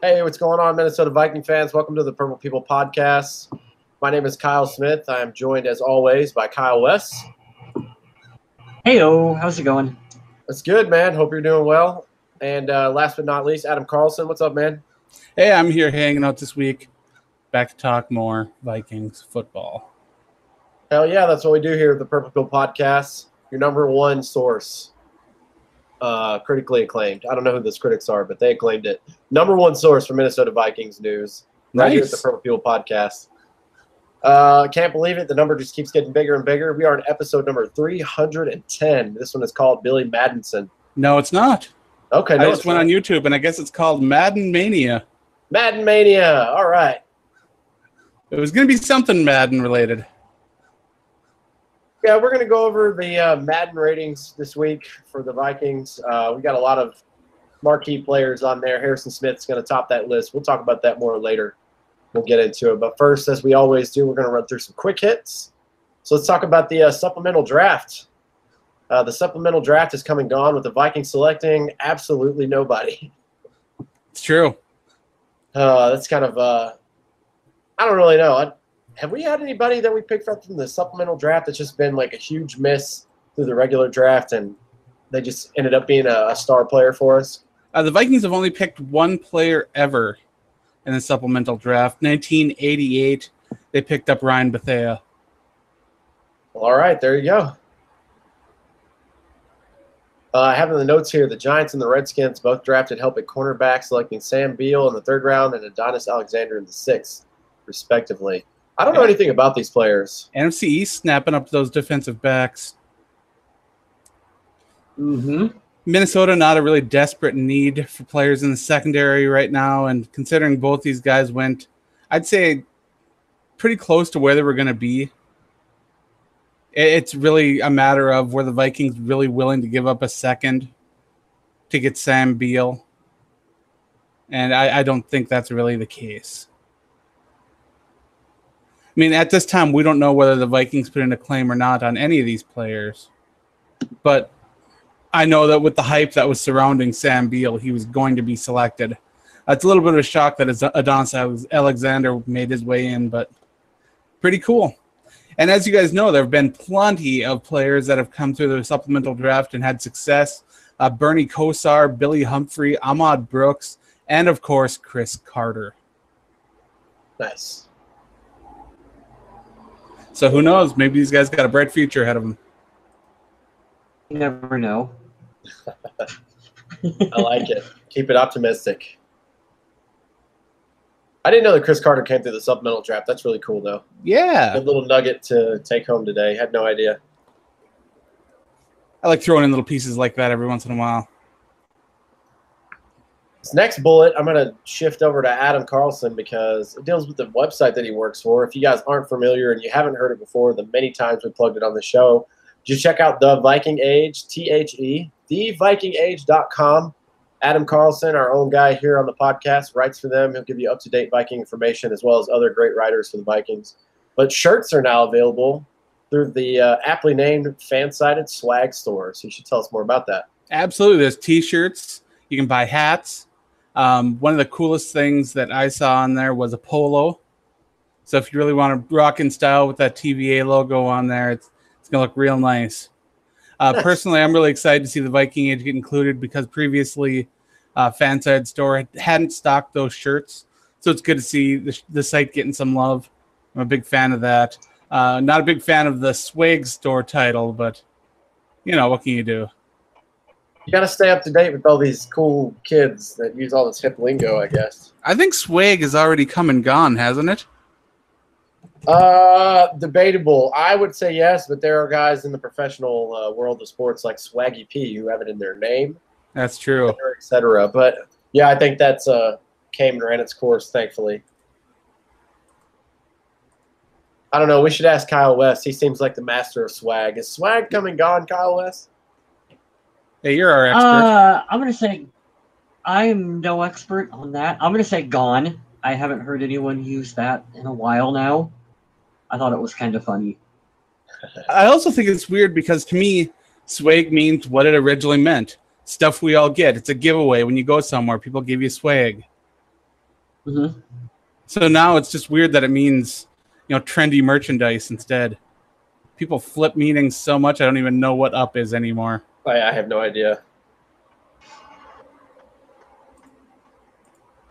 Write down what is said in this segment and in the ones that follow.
Hey, what's going on, Minnesota Viking fans? Welcome to the Purple People Podcast. My name is Kyle Smith. I am joined, as always, by Kyle West. Heyo, how's it going? That's good, man. Hope you're doing well. And last but not least, Adam Carlson. What's up, man? Hey, I'm here hanging out this week. Back to talk more Vikings football. Hell yeah, that's what we do here at the Purple People Podcast. Your number one source. Critically acclaimed. I don't know who those critics are, but they acclaimed it. Number one source for Minnesota Vikings news. Right here at the Purple People Podcast. Can't believe it. The number just keeps getting bigger and bigger. We are in episode number 310. This one is called Billy Maddenson. No, it's not. Okay, I just went on YouTube, and I guess it's called Madden Mania. Madden Mania. All right. It was going to be something Madden related. Yeah, we're going to go over the Madden ratings this week for the Vikings. We got a lot of marquee players on there. Harrison Smith's going to top that list. We'll talk about that more later. We'll get into it. But first, as we always do, we're going to run through some quick hits. So let's talk about the supplemental draft. The supplemental draft is come and gone with the Vikings selecting absolutely nobody. It's true. That's kind of I don't really know. Have we had anybody that we picked up from the supplemental draft that's just been like a huge miss through the regular draft and they just ended up being a star player for us? The Vikings have only picked one player ever in the supplemental draft. 1988, they picked up Ryan Bethea. Well, all right, there you go. I have in the notes here, the Giants and the Redskins both drafted help at cornerback, selecting Sam Beal in the 3rd round and Adonis Alexander in the 6th, respectively. I don't know anything about these players. NFC East snapping up those defensive backs. Minnesota not a really desperate need for players in the secondary right now, and considering both these guys went, I'd say, pretty close to where they were going to be. It's really a matter of were the Vikings really willing to give up a second to get Sam Beal, and I don't think that's really the case. I mean, at this time, we don't know whether the Vikings put in a claim or not on any of these players. But I know that with the hype that was surrounding Sam Beal, he was going to be selected. It's a little bit of a shock that Adonis Alexander made his way in, but pretty cool. And as you guys know, there have been plenty of players that have come through the supplemental draft and had success. Bernie Kosar, Billy Humphrey, Ahmad Brooks, and, of course, Chris Carter. Nice. So who knows? Maybe these guys got a bright future ahead of them. You never know. I like it. Keep it optimistic. I didn't know that Chris Carter came through the supplemental draft. That's really cool, though. Yeah. Good little nugget to take home today. Had no idea. I like throwing in little pieces like that every once in a while. This next bullet, I'm going to shift over to Adam Carlson because it deals with the website that he works for. If you guys aren't familiar and you haven't heard it before, the many times we plugged it on the show, just check out The Viking Age, THE, thevikingage.com. Adam Carlson, our own guy here on the podcast, writes for them. He'll give you up-to-date Viking information as well as other great writers for the Vikings. But shirts are now available through the aptly named fan-sided swag store. So you should tell us more about that. Absolutely. There's T-shirts. You can buy hats. One of the coolest things that I saw on there was a polo. So if you really want to rock in style with that TVA logo on there, it's going to look real nice. Personally, I'm really excited to see the Viking Age get included because previously Fanside Store hadn't stocked those shirts. So it's good to see the site getting some love. I'm a big fan of that. Not a big fan of the Swag Store title, but, you know, what can you do? You got to stay up to date with all these cool kids that use all this hip lingo, I guess. I think swag has already come and gone, hasn't it? Debatable. I would say yes, but there are guys in the professional world of sports like Swaggy P who have it in their name. That's true. Et cetera. But, yeah, I think that's came and ran its course, thankfully. I don't know. We should ask Kyle West. He seems like the master of swag. Is swag come and gone, Kyle West? Hey, you're our expert. I'm going to say I'm no expert on that. I'm going to say gone. I haven't heard anyone use that in a while now. I thought it was kind of funny. I also think it's weird because to me, swag means what it originally meant. Stuff we all get. It's a giveaway when you go somewhere. People give you swag. Mm-hmm. So now it's just weird that it means, trendy merchandise instead. People flip meanings so much, I don't even know what up is anymore. I have no idea.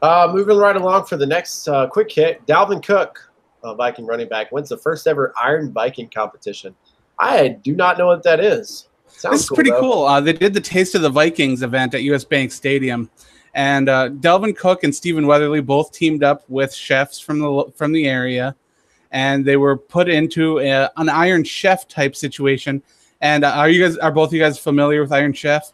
Moving right along for the next quick hit, Dalvin Cook, Viking running back, wins the first ever Iron Viking competition. I do not know what that is. Sounds This is pretty cool. They did the Taste of the Vikings event at US Bank Stadium, and Dalvin Cook and Stephen Weatherly both teamed up with chefs from the area, and they were put into an Iron Chef type situation. And are both of you guys familiar with Iron Chef?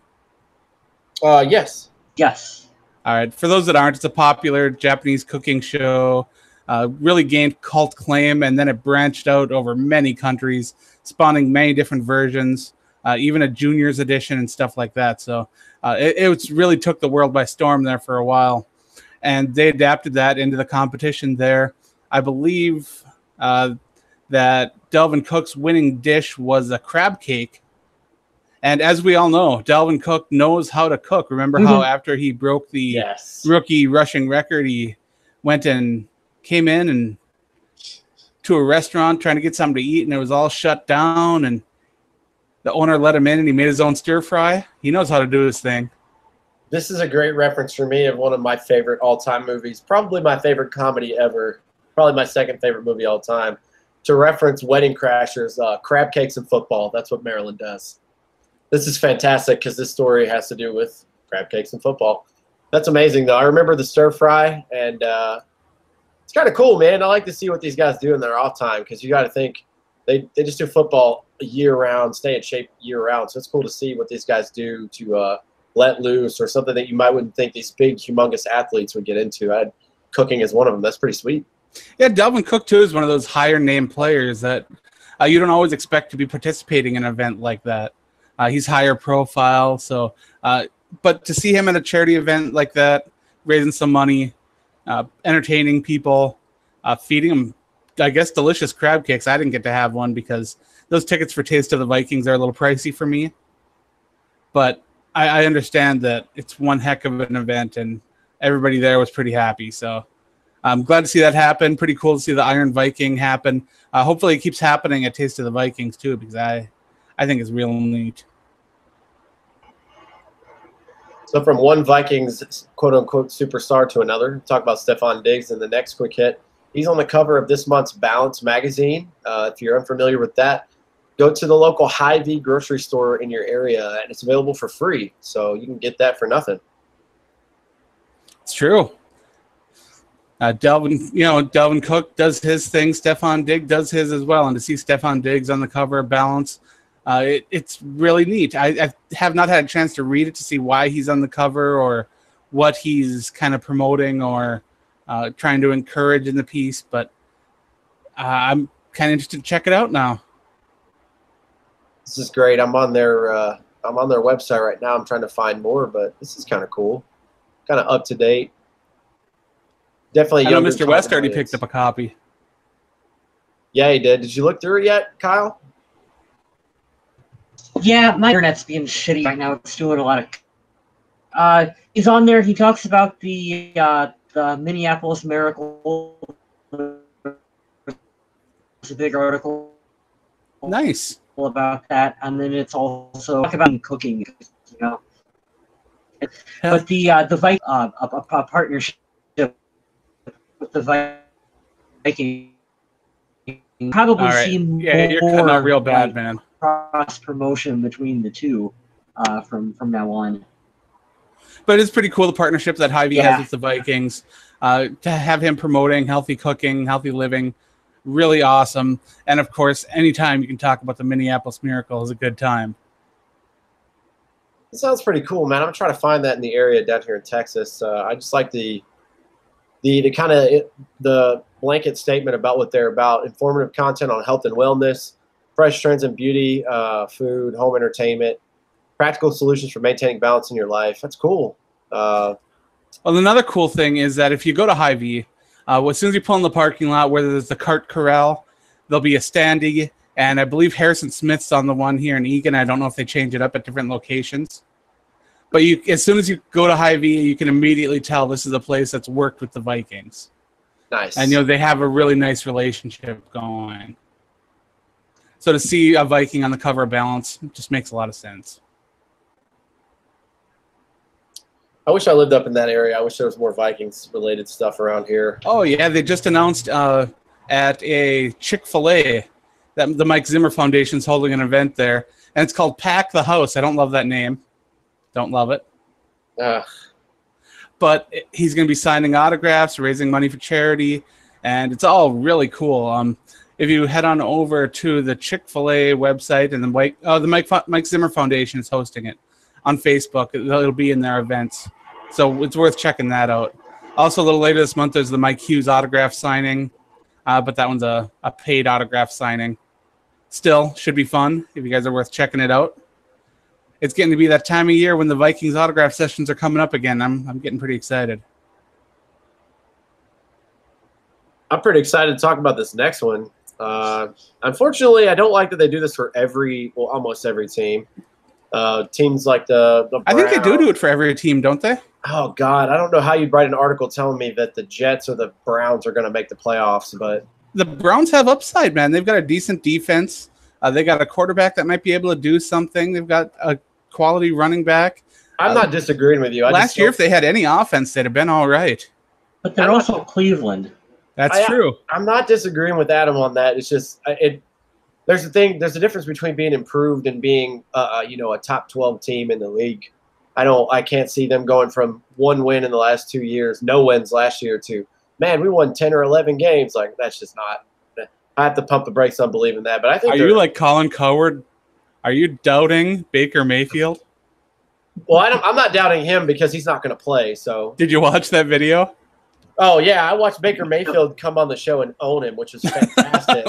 Yes. Yes. All right. For those that aren't, it's a popular Japanese cooking show. Really gained cult claim, and then it branched out over many countries, spawning many different versions, even a juniors edition and stuff like that. So it really took the world by storm there for a while. And they adapted that into the competition there. I believe that Dalvin Cook's winning dish was a crab cake. And as we all know, Dalvin Cook knows how to cook. Remember how after he broke the rookie rushing record, he went and came in and to a restaurant trying to get something to eat, and it was all shut down, and the owner let him in, and he made his own stir fry. He knows how to do his thing. This is a great reference for me of one of my favorite all-time movies, probably my favorite comedy ever, probably my second favorite movie all time, to reference Wedding Crashers, crab cakes and football. That's what Maryland does. This is fantastic because this story has to do with crab cakes and football. That's amazing, though. I remember the stir fry, and it's kind of cool, man. I like to see what these guys do in their off time because you got to think they just do football year-round, stay in shape year-round. So it's cool to see what these guys do to let loose or something that you might wouldn't think these big, humongous athletes would get into. Cooking is one of them. That's pretty sweet. Yeah, Dalvin Cook, too, is one of those higher-name players that you don't always expect to be participating in an event like that. He's higher profile, so but to see him at a charity event like that, raising some money, entertaining people, feeding them, I guess, delicious crab cakes. I didn't get to have one because those tickets for Taste of the Vikings are a little pricey for me. But I understand that it's one heck of an event, and everybody there was pretty happy. So I'm glad to see that happen. Pretty cool to see the Iron Viking happen. Hopefully it keeps happening at Taste of the Vikings, too, because I think it's real neat. So from one Vikings quote-unquote superstar to another, talk about Stefon Diggs in the next quick hit. He's on the cover of this month's Balance magazine. If you're unfamiliar with that, go to the local Hy-Vee grocery store in your area, and it's available for free. So you can get that for nothing. It's true. Dalvin Cook does his thing. Stefon Diggs does his as well. And to see Stefon Diggs on the cover of Balance, it's really neat. I have not had a chance to read it to see why he's on the cover or what he's kind of promoting or trying to encourage in the piece, but I'm kind of interested to check it out now. This is great. I'm on their website right now. I'm trying to find more, but this is kind of cool, kind of up to date. Definitely. I know Mr. West already picked up a copy. Yeah, he did. Did you look through it yet, Kyle? Yeah, my internet's being shitty right now. It's doing a lot of. He's on there. He talks about the Minneapolis Miracle. It's a big article. Nice. About that, and then it's also about cooking, you know. But the a partnership with the Viking probably see more. Yeah, you're cutting out real bad, man. Cross promotion between the two from now on. But it's pretty cool the partnership that Hy-Vee has with the Vikings. To have him promoting healthy cooking, healthy living, really awesome. And of course, anytime you can talk about the Minneapolis Miracle is a good time. It sounds pretty cool, man. I'm trying to find that in the area down here in Texas. I just like the kind of the blanket statement about what they're about: informative content on health and wellness, fresh trends in beauty, food, home entertainment, practical solutions for maintaining balance in your life. That's cool. Well, another cool thing is that if you go to Hy-Vee, as soon as you pull in the parking lot, where there's the cart corral, there'll be a standee, and I believe Harrison Smith's on the one here in Eagan. I don't know if they change it up at different locations. But as soon as you go to Hy-Vee, you can immediately tell this is a place that's worked with the Vikings. Nice. And, they have a really nice relationship going. So to see a Viking on the cover of Balance just makes a lot of sense. I wish I lived up in that area. I wish there was more Vikings-related stuff around here. Oh, yeah. They just announced at a Chick-fil-A that the Mike Zimmer Foundation's holding an event there. And it's called Pack the House. I don't love that name. Don't love it. But he's going to be signing autographs, raising money for charity, and it's all really cool. If you head on over to the Chick-fil-A website, and the Mike Zimmer Foundation is hosting it on Facebook, it'll be in their events. So it's worth checking that out. Also, a little later this month, there's the Mike Hughes autograph signing, but that one's a paid autograph signing. Still, should be fun if you guys are worth checking it out. It's getting to be that time of year when the Vikings autograph sessions are coming up again. I'm getting pretty excited. I'm pretty excited to talk about this next one. Unfortunately, I don't like that they do this for almost every team. Teams like the Browns. I think they do it for every team, don't they? Oh, God. I don't know how you'd write an article telling me that the Jets or the Browns are going to make the playoffs, but the Browns have upside, man. They've got a decent defense. They got a quarterback that might be able to do something. They've got a quality running back. I'm not disagreeing with you. Last year, if they had any offense, they'd have been all right. But they're also Cleveland. That's true. I'm not disagreeing with Adam on that. It's just there's a difference between being improved and being a top 12 team in the league. I can't see them going from one win in the last 2 years, no wins last year, to man, we won 10 or 11 games. Like, that's just not. I have to pump the brakes on believing that. But I think. Are you like Colin Cowherd? Are you doubting Baker Mayfield? Well, I'm not doubting him because he's not going to play. So. Did you watch that video? Oh yeah, I watched Baker Mayfield come on the show and own him, which is fantastic.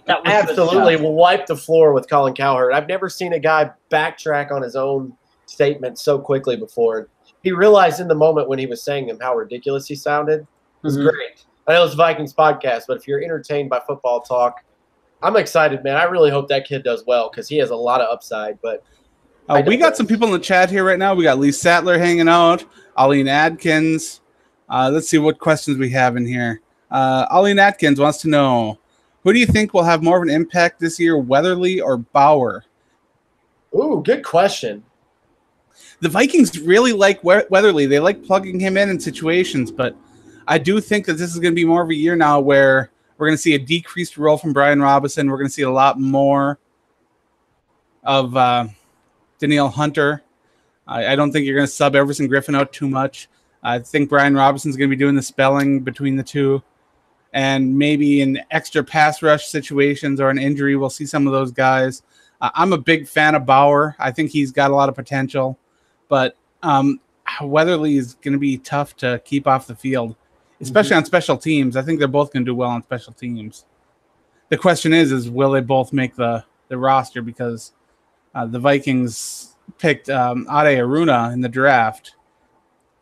That absolutely wiped the floor with Colin Cowherd. I've never seen a guy backtrack on his own statement so quickly before. He realized in the moment when he was saying them how ridiculous he sounded. It was great. I know it's Vikings podcast, but if you're entertained by football talk, I'm excited, man. I really hope that kid does well because he has a lot of upside. But we got some people in the chat here right now. We got Lee Sattler hanging out, Arlene Adkins. Let's see what questions we have in here. Arlene Atkins wants to know, who do you think will have more of an impact this year, Weatherly or Bauer? Ooh, good question. The Vikings really like Weatherly. They like plugging him in situations, but I do think that this is going to be more of a year now where we're going to see a decreased role from Brian Robinson. We're going to see a lot more of Danielle Hunter. I don't think you're going to sub Everson Griffin out too much. I think Brian Robinson's going to be doing the spelling between the two. And maybe in extra pass rush situations or an injury, we'll see some of those guys. I'm a big fan of Bauer. I think he's got a lot of potential. But Weatherly is going to be tough to keep off the field, especially on special teams. I think they're both going to do well on special teams. The question is will they both make the roster? Because the Vikings picked Ade Aruna in the draft.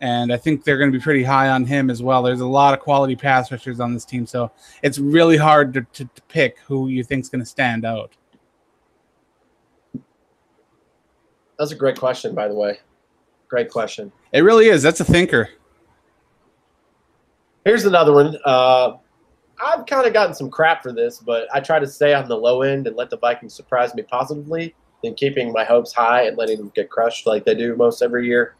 And I think they're going to be pretty high on him as well. There's a lot of quality pass rushers on this team, so it's really hard to pick who you think is going to stand out. That's a great question, by the way. Great question. It really is. That's a thinker. Here's another one. I've kind of gotten some crap for this, but I try to stay on the low end and let the Vikings surprise me positively than keeping my hopes high and letting them get crushed like they do most every year.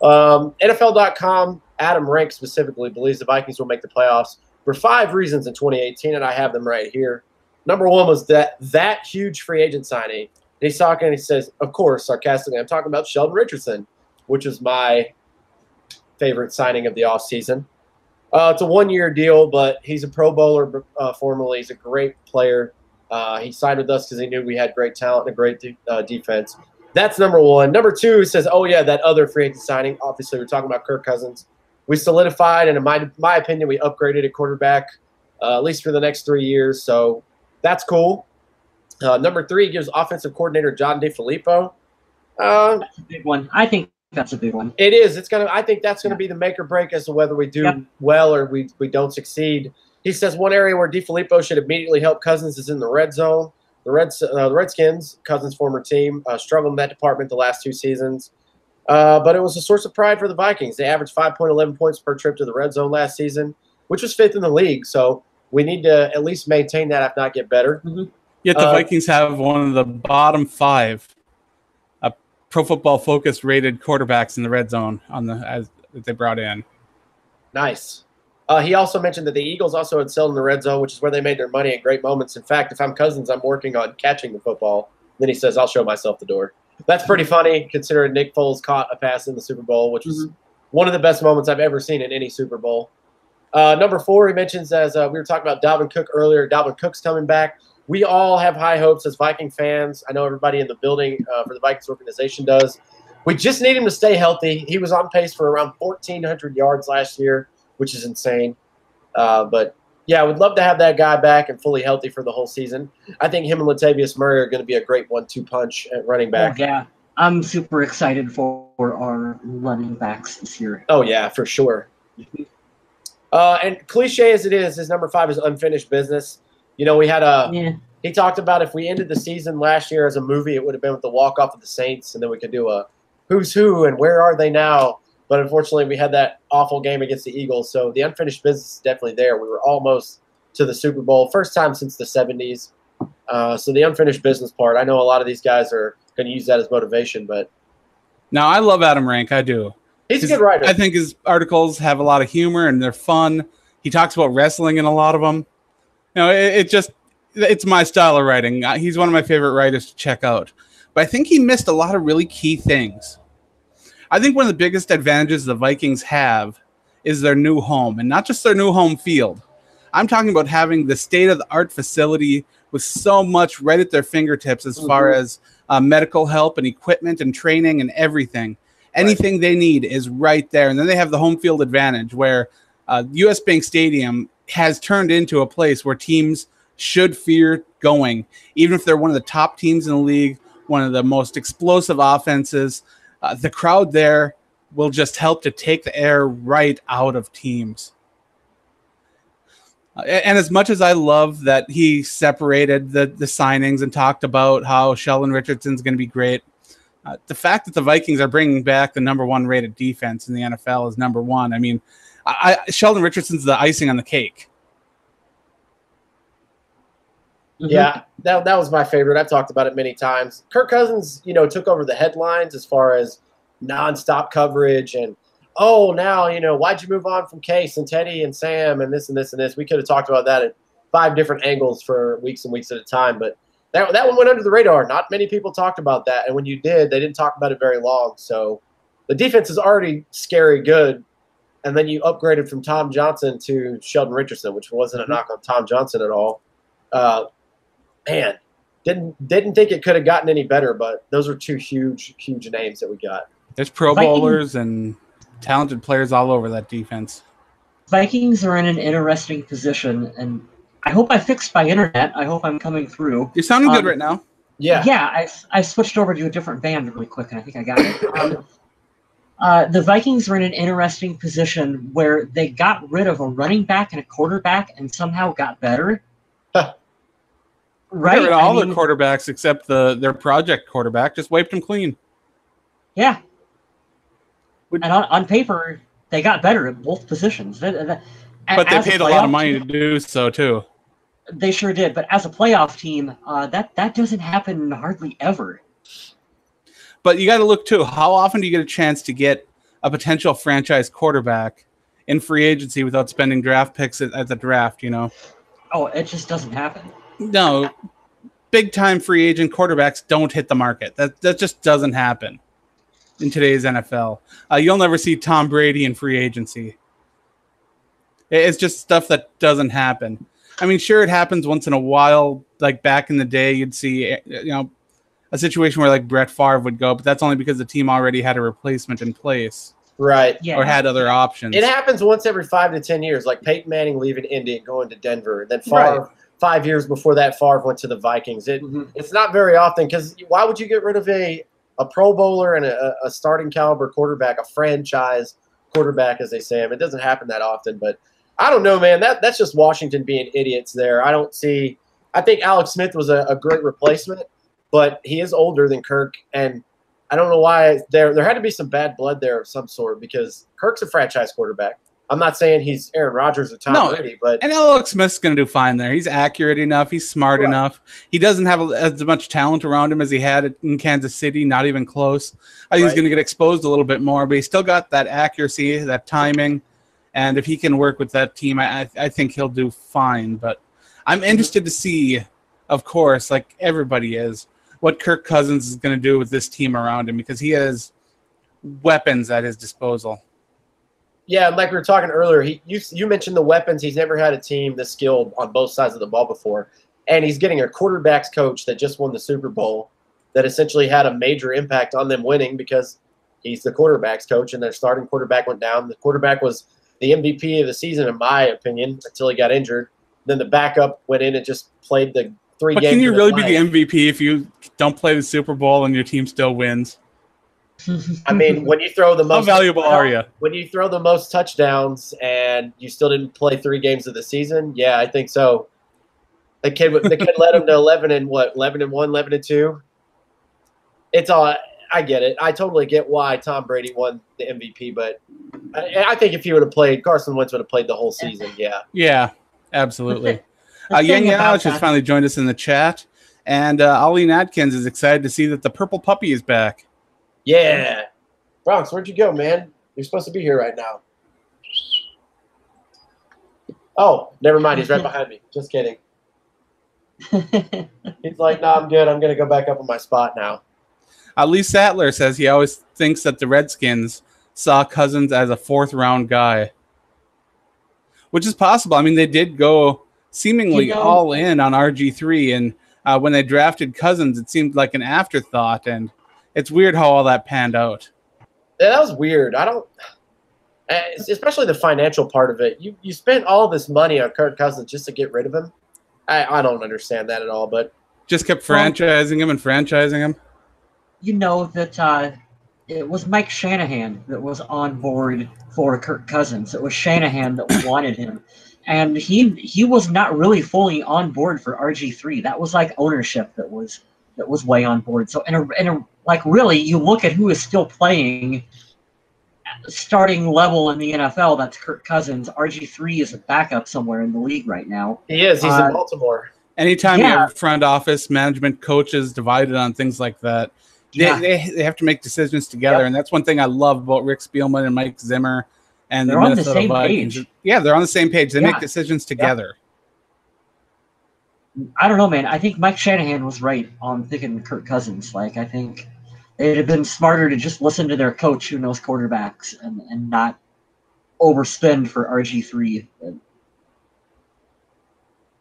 NFL.com, Adam Rank specifically believes the Vikings will make the playoffs for 5 reasons in 2018, and I have them right here. Number 1 was that huge free agent signing. And he's talking, and he says, of course, sarcastically, I'm talking about Sheldon Richardson, which is my favorite signing of the offseason. It's a 1-year deal, but he's a Pro Bowler formerly. He's a great player. He signed with us because he knew we had great talent and a great defense. That's number 1. Number 2, he says, oh, yeah, that other free agent signing. Obviously, we're talking about Kirk Cousins. We solidified, and in my opinion, we upgraded at quarterback, at least for the next 3 years. So that's cool. Number 3 gives offensive coordinator John DeFilippo. That's a big one. I think that's a big one. It is. I think that's gonna be the make or break as to whether we do well or we don't succeed. He says one area where DeFilippo should immediately help Cousins is in the red zone. The Redskins, Cousins' former team, struggled in that department the last 2 seasons. But it was a source of pride for the Vikings. They averaged 5.11 points per trip to the red zone last season, which was 5th in the league. So we need to at least maintain that, if not get better. Mm-hmm. Yet the Vikings have one of the bottom 5 Pro Football Focus rated quarterbacks in the red zone that they brought in. Nice. He also mentioned that the Eagles also had excelled in the red zone, which is where they made their money in great moments. In fact, if I'm Cousins, I'm working on catching the football. Then he says, I'll show myself the door. That's pretty funny, considering Nick Foles caught a pass in the Super Bowl, which was one of the best moments I've ever seen in any Super Bowl. Number 4, he mentions, as we were talking about Dalvin Cook earlier, Dalvin Cook's coming back. We all have high hopes as Viking fans. I know everybody in the building for the Vikings organization does. We just need him to stay healthy. He was on pace for around 1,400 yards last year, which is insane. But, yeah, I would love to have that guy back and fully healthy for the whole season. I think him and Latavius Murray are going to be a great 1-2 punch at running back. Oh, yeah, I'm super excited for our running backs this year. Oh, yeah, for sure. And cliche as it is, his number 5 is unfinished business. You know, we had he talked about if we ended the season last year as a movie, it would have been with the walk-off of the Saints, and then we could do a who's who and where are they now. But unfortunately, we had that awful game against the Eagles, so the unfinished business is definitely there. We were almost to the Super Bowl, first time since the 70s. So the unfinished business part, I know a lot of these guys are going to use that as motivation. But now, I love Adam Rank. I do. He's a good writer. I think his articles have a lot of humor, and they're fun. He talks about wrestling in a lot of them. You know, it's my style of writing. He's one of my favorite writers to check out. But I think he missed a lot of really key things. I think one of the biggest advantages the Vikings have is their new home, and not just their new home field. I'm talking about having the state-of-the-art facility with so much right at their fingertips as far as medical help and equipment and training and everything. Anything they need is right there. And then they have the home field advantage where U.S. Bank Stadium has turned into a place where teams should fear going, even if they're one of the top teams in the league, one of the most explosive offenses. The crowd there will just help to take the air right out of teams. And as much as I love that he separated the signings and talked about how Sheldon Richardson's going to be great, the fact that the Vikings are bringing back the number 1 rated defense in the NFL is number 1. I mean, Sheldon Richardson's the icing on the cake. Yeah, that was my favorite. I've talked about it many times. Kirk Cousins, took over the headlines as far as nonstop coverage and, now, why'd you move on from Case and Teddy and Sam and this and this and this? We could have talked about that at 5 different angles for weeks and weeks at a time, but that one went under the radar. Not many people talked about that, and when you did, they didn't talk about it very long. So the defense is already scary good, and then you upgraded from Tom Johnson to Sheldon Richardson, which wasn't a knock on Tom Johnson at all. Man, didn't think it could have gotten any better, but those are 2 huge names that we got. There's Pro Bowlers and talented players all over that defense. Vikings are in an interesting position, and I hope I fixed my internet. I hope I'm coming through. You're sounding good right now. Yeah. Yeah, I switched over to a different band really quick, and I think I got it. The Vikings are in an interesting position where they got rid of a running back and a quarterback and somehow got better. Right? All the quarterbacks except their project quarterback, just wiped them clean. Yeah. And on paper, they got better at both positions. But they paid a lot of money to do so, too. They sure did. But as a playoff team, that doesn't happen hardly ever. But you got to look, too. How often do you get a chance to get a potential franchise quarterback in free agency without spending draft picks at the draft, Oh, it just doesn't happen. No. Big-time free agent quarterbacks don't hit the market. That just doesn't happen in today's NFL. You'll never see Tom Brady in free agency. It's just stuff that doesn't happen. I mean, sure, it happens once in a while. Like back in the day, you'd see, a situation where like Brett Favre would go, but that's only because the team already had a replacement in place. Right. Yeah. Or had other options. It happens once every 5 to 10 years, like Peyton Manning leaving Indy and going to Denver. Then Favre, 5 years before that, Favre went to the Vikings. It's not very often, because why would you get rid of a Pro Bowler and a starting caliber quarterback, a franchise quarterback, as they say him? It doesn't happen that often, but I don't know, man. That's just Washington being idiots there. I think Alex Smith was a great replacement, but he is older than Kirk, and I don't know why there had to be some bad blood there of some sort because Kirk's a franchise quarterback. I'm not saying he's Aaron Rodgers or Tom Brady, but and Alex Smith's going to do fine there. He's accurate enough. He's smart enough. He doesn't have as much talent around him as he had in Kansas City. Not even close. I think he's going to get exposed a little bit more, but he's still got that accuracy, that timing, and if he can work with that team, I think he'll do fine. But I'm interested to see, of course, like everybody is, what Kirk Cousins is going to do with this team around him because he has weapons at his disposal. Yeah, like we were talking earlier, you mentioned the weapons. He's never had a team this skilled on both sides of the ball before. And he's getting a quarterback's coach that just won the Super Bowl that essentially had a major impact on them winning because he's the quarterback's coach and their starting quarterback went down. The quarterback was the MVP of the season, in my opinion, until he got injured. Then the backup went in and just played the 3 games. But can you really be the MVP if you don't play the Super Bowl and your team still wins? I mean, when you throw the most, how valuable are you? When you throw the most touchdowns and you still didn't play 3 games of the season, yeah, I think so. The kid led him to 11-1, 11-2. It's all. I get it. I totally get why Tom Brady won the MVP, but I think if he would have played, Carson Wentz would have played the whole season. Yeah. Yeah, absolutely. Yang Yalich has finally joined us in the chat, and Ollie Atkins is excited to see that the purple puppy is back. Yeah. Bronx, where'd you go, man? You're supposed to be here right now. Oh, never mind. He's right behind me. Just kidding. He's like, no, I'm good. I'm going to go back up on my spot now. Lee Sattler says he always thinks that the Redskins saw Cousins as a 4th-round guy, which is possible. I mean, they did go seemingly all in on RG3, and when they drafted Cousins, it seemed like an afterthought, and it's weird how all that panned out. Yeah, that was weird. I don't, especially the financial part of it. You spent all this money on Kirk Cousins just to get rid of him. I don't understand that at all. But just kept franchising him. You know that it was Mike Shanahan that was on board for Kirk Cousins. It was Shanahan that wanted him, and he was not really fully on board for RG3. That was like ownership that was way on board. So in a like really, you look at who is still playing starting level in the NFL. That's Kirk Cousins. RG3 is a backup somewhere in the league right now. He is. He's in Baltimore. Anytime you have front office, management, coaches divided on things like that, they have to make decisions together. And that's one thing I love about Rick Spielman and Mike Zimmer and the Minnesota Vikings. Page. Yeah, they're on the same page. They make decisions together. I don't know, man. I think Mike Shanahan was right on picking Kirk Cousins. Like, I think it'd have been smarter to just listen to their coach who knows quarterbacks and not overspend for RG3.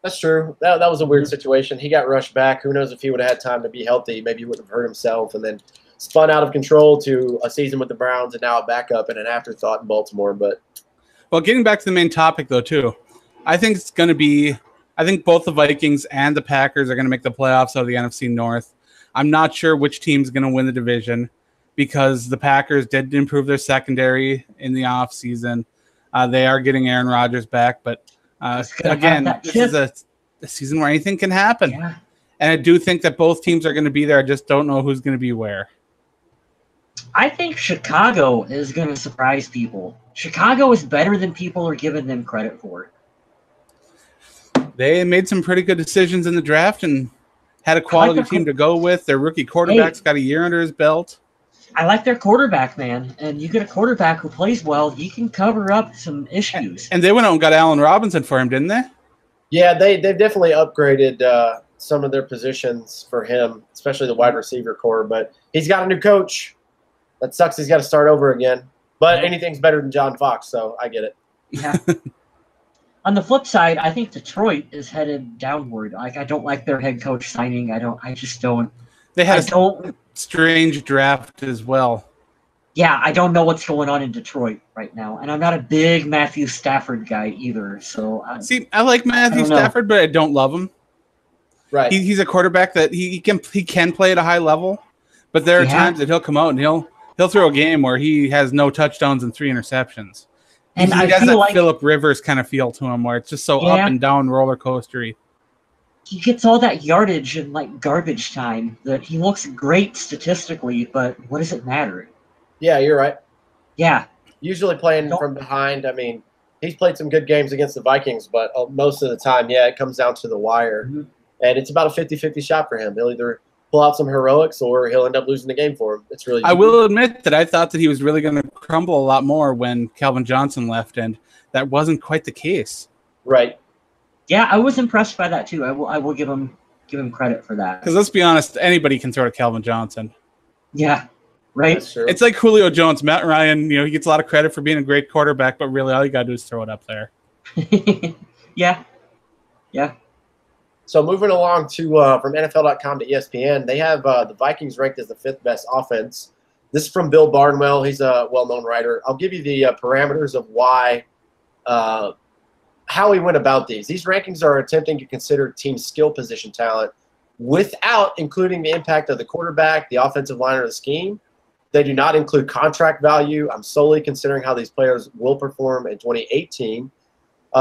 That's true. That was a weird situation. He got rushed back. Who knows if he would have had time to be healthy. Maybe he wouldn't have hurt himself and then spun out of control to a season with the Browns and now a backup and an afterthought in Baltimore. But well, getting back to the main topic, though, too, I think it's going to be – I think both the Vikings and the Packers are going to make the playoffs out of the NFC North. I'm not sure which team's going to win the division because the Packers did improve their secondary in the offseason. They are getting Aaron Rodgers back, but again, this is a season where anything can happen. Yeah. And I do think that both teams are going to be there. I just don't know who's going to be where. I think Chicago is going to surprise people. Chicago is better than people are giving them credit for. They made some pretty good decisions in the draft and had a quality team to go with. Their rookie quarterback's got a year under his belt. I like their quarterback, man. And you get a quarterback who plays well, he can cover up some issues. And they went out and got Allen Robinson for him, didn't they? Yeah, they've definitely upgraded some of their positions for him, especially the wide receiver core. But he's got a new coach. That sucks. He's got to start over again. But anything's better than John Fox, so I get it. Yeah. On the flip side, I think Detroit is headed downward. Like, I don't like their head coach signing. I just don't. They had a strange draft as well. Yeah, I don't know what's going on in Detroit right now, and I'm not a big Matthew Stafford guy either. So I like Matthew Stafford, but I don't love him. Right, he's a quarterback that he can play at a high level, but there are times that he'll come out and he'll throw a game where he has no touchdowns and 3 interceptions. And he has that Phillip Rivers kind of feel to him where it's just so up and down roller coastery. he gets all that yardage in like garbage time. That he looks great statistically, but what does it matter? Yeah, you're right. Yeah, Usually playing from behind. I mean, he's played some good games against the Vikings, but most of the time, yeah, it comes down to the wire. Mm-hmm. And it's about a 50-50 shot for him. He'll either pull out some heroics or he'll end up losing the game for him. It's really. I will admit that I thought that he was really going to crumble a lot more when Calvin Johnson left, and that wasn't quite the case. Right. Yeah, I was impressed by that too. I will give him credit for that. Because let's be honest, anybody can throw to Calvin Johnson. Yeah, right. That's true. It's like Julio Jones, Matt Ryan. You know, he gets a lot of credit for being a great quarterback, but really all you got to do is throw it up there. Yeah. So moving along to from NFL.com to ESPN, they have the Vikings ranked as the 5th best offense. This is from Bill Barnwell. He's a well-known writer. I'll give you the parameters of why, how he went about these. These rankings are attempting to consider team skill position talent without including the impact of the quarterback, the offensive line, or the scheme. They do not include contract value. I'm solely considering how these players will perform in 2018.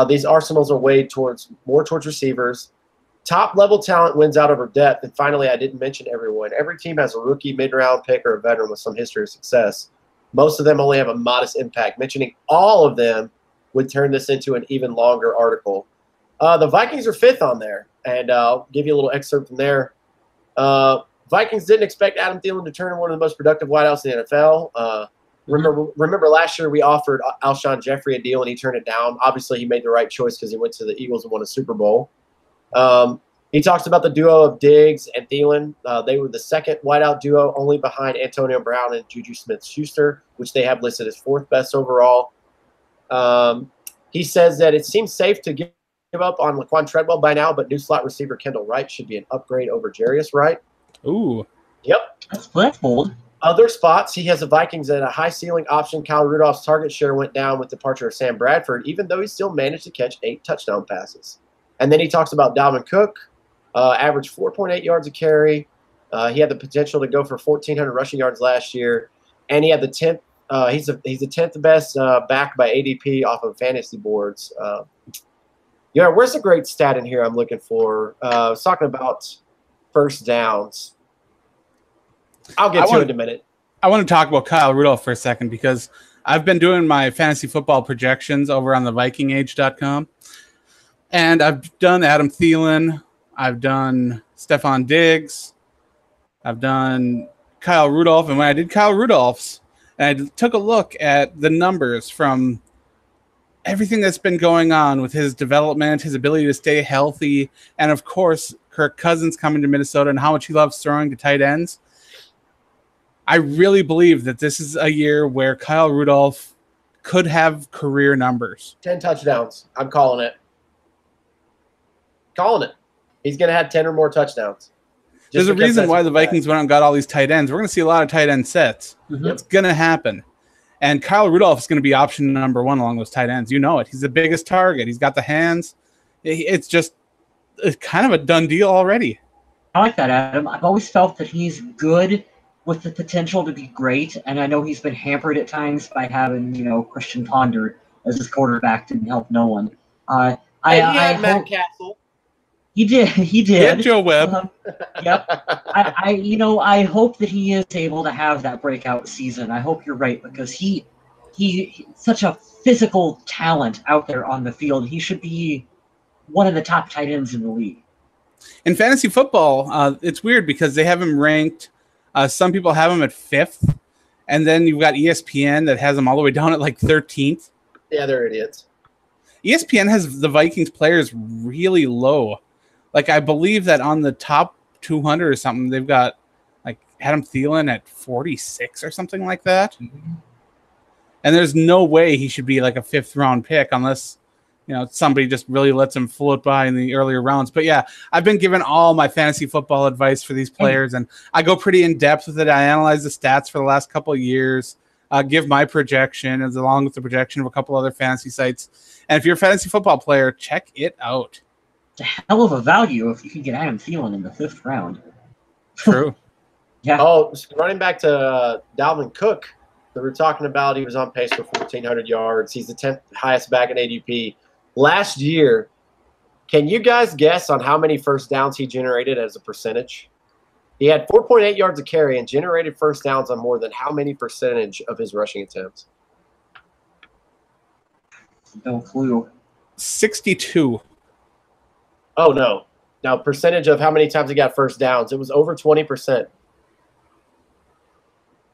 These arsenals are weighed more towards receivers. Top-level talent wins out over depth. And finally, I didn't mention everyone. Every team has a rookie, mid-round pick, or a veteran with some history of success. Most of them only have a modest impact. Mentioning all of them would turn this into an even longer article. The Vikings are 5th on there, and I'll give you a little excerpt from there. Vikings didn't expect Adam Thielen to turn one of the most productive wideouts in the NFL. Remember last year we offered Alshon Jeffrey a deal, and he turned it down. Obviously, he made the right choice because he went to the Eagles and won a Super Bowl. He talks about the duo of Diggs and Thielen. They were the 2nd wideout duo, only behind Antonio Brown and Juju Smith-Schuster, which they have listed as 4th best overall. He says that it seems safe to give up on Laquan Treadwell by now, but new slot receiver Kendall Wright should be an upgrade over Jarius Wright. Ooh. Yep. That's bold. Other spots, he has the Vikings at a high ceiling option. Kyle Rudolph's target share went down with the departure of Sam Bradford, even though he still managed to catch 8 touchdown passes. And then he talks about Dalvin Cook, averaged 4.8 yards a carry. He had the potential to go for 1,400 rushing yards last year, and he had the 10th. He's the 10th best back by ADP off of fantasy boards. Where's the great stat in here I'm looking for? I was talking about first downs. I'll get to it in a minute. I want to talk about Kyle Rudolph for a second because I've been doing my fantasy football projections over on the VikingAge.com. And I've done Adam Thielen. I've done Stephon Diggs. I've done Kyle Rudolph. And when I did Kyle Rudolph's, and I took a look at the numbers from everything that's been going on with his development, his ability to stay healthy, and of course, Kirk Cousins coming to Minnesota and how much he loves throwing to tight ends. I really believe that this is a year where Kyle Rudolph could have career numbers. 10 touchdowns. I'm calling it. He's going to have 10 or more touchdowns. There's a reason why the Vikings went out and got all these tight ends. We're going to see a lot of tight end sets. Mm-hmm. It's going to happen. And Kyle Rudolph is going to be option number 1 along those tight ends. You know it. He's the biggest target. He's got the hands. It's just kind of a done deal already. I like that, Adam. I've always felt that he's good with the potential to be great, and I know he's been hampered at times by having, Christian Ponder as his quarterback didn't help no one. He had Matt Castle. He did. Yeah, Joe Webb. Yep. I hope that he is able to have that breakout season. I hope you're right, because he's such a physical talent out there on the field. He should be one of the top tight ends in the league. In fantasy football, it's weird because they have him ranked. Some people have him at 5th, and then you've got ESPN that has him all the way down at like 13th. Yeah, they're idiots. ESPN has the Vikings players really low. Like, I believe that on the top 200 or something, they've got like Adam Thielen at 46 or something like that. Mm-hmm. And there's no way he should be like a 5th round pick unless, somebody just really lets him float by in the earlier rounds. But yeah, I've been given all my fantasy football advice for these players, and I go pretty in depth with it. I analyze the stats for the last couple of years, give my projection as along with the projection of a couple other fantasy sites. And if you're a fantasy football player, check it out. It's a hell of a value if you can get Adam Thielen in the 5th round. True. Yeah. Oh, running back to Dalvin Cook that we're talking about, he was on pace for 1,400 yards. He's the 10th highest back in ADP. Last year, Can you guys guess on how many first downs he generated as a percentage? He had 4.8 yards a carry and generated first downs on more than how many percentage of his rushing attempts? No clue. 62. Oh, no. Now, percentage of how many times he got first downs. It was over 20%.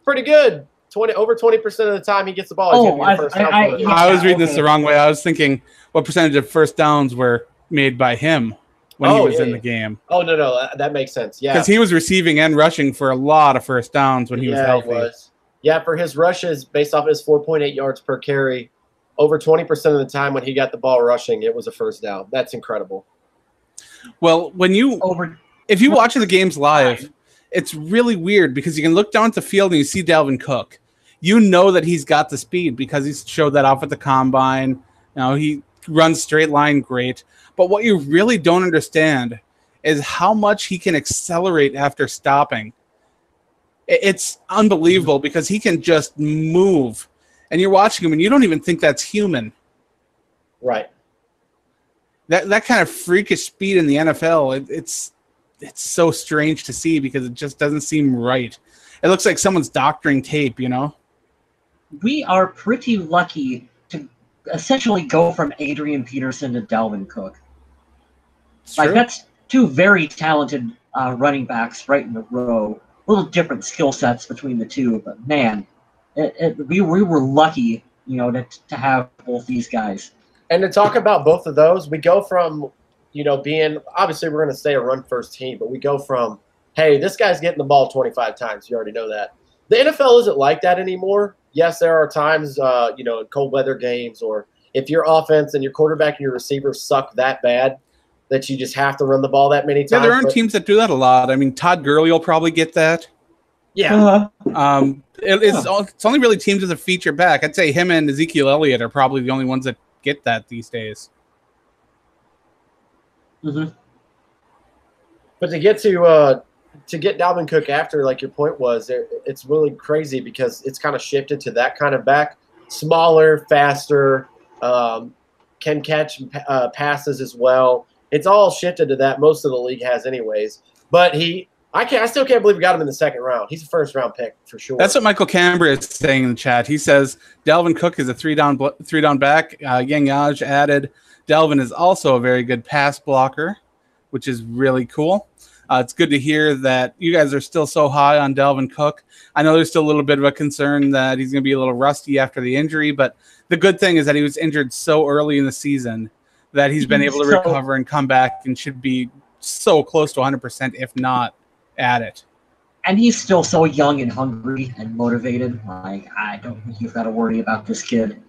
Pretty good. Over 20% of the time he gets the ball. He's going to get a first down. I was reading this the wrong way. I was thinking what percentage of first downs were made by him when he was in the game. Oh, no. That makes sense. Yeah. Because he was receiving and rushing for a lot of first downs when he was healthy. He was. Yeah, for his rushes, based off his 4.8 yards per carry, over 20% of the time when he got the ball rushing, it was a first down. That's incredible. Well, if you watch the games live, it's really weird because you can look down at the field and you see Dalvin Cook. You know that he's got the speed because he's showed that off at the combine. He runs straight line great. But what you really don't understand is how much he can accelerate after stopping. It's unbelievable because he can just move. And you're watching him and you don't even think that's human. Right. That kind of freakish speed in the NFL, it's so strange to see because it just doesn't seem right. It looks like someone's doctoring tape, We are pretty lucky to essentially go from Adrian Peterson to Dalvin Cook. That's two very talented running backs right in a row. A little different skill sets between the two, but man, we were lucky, to have both these guys. And to talk about both of those, we go from, being – obviously we're going to stay a run-first team, but we go from, hey, this guy's getting the ball 25 times. You already know that. The NFL isn't like that anymore. Yes, there are times, in cold weather games or if your offense and your quarterback and your receivers suck that bad that you just have to run the ball that many times. Yeah, there aren't teams that do that a lot. I mean, Todd Gurley will probably get that. Yeah. It's only really teams with a feature back. I'd say him and Ezekiel Elliott are probably the only ones that get that these days. Mm-hmm. But to get Dalvin Cook after, like your point was, it's really crazy because it's kind of shifted to that kind of back, smaller, faster, can catch passes as well. It's all shifted to that. Most of the league has, anyways. But I still can't believe we got him in the second round. He's a first-round pick for sure. That's what Michael Camber is saying in the chat. He says Dalvin Cook is a three-down back. Yang Yaj added Dalvin is also a very good pass blocker, which is really cool. It's good to hear that you guys are still so high on Dalvin Cook. I know there's still a little bit of a concern that he's going to be a little rusty after the injury, but the good thing is that he was injured so early in the season that he's been able to recover and come back and should be so close to 100%, if not at it. And he's still so young and hungry and motivated. I don't think you've got to worry about this kid.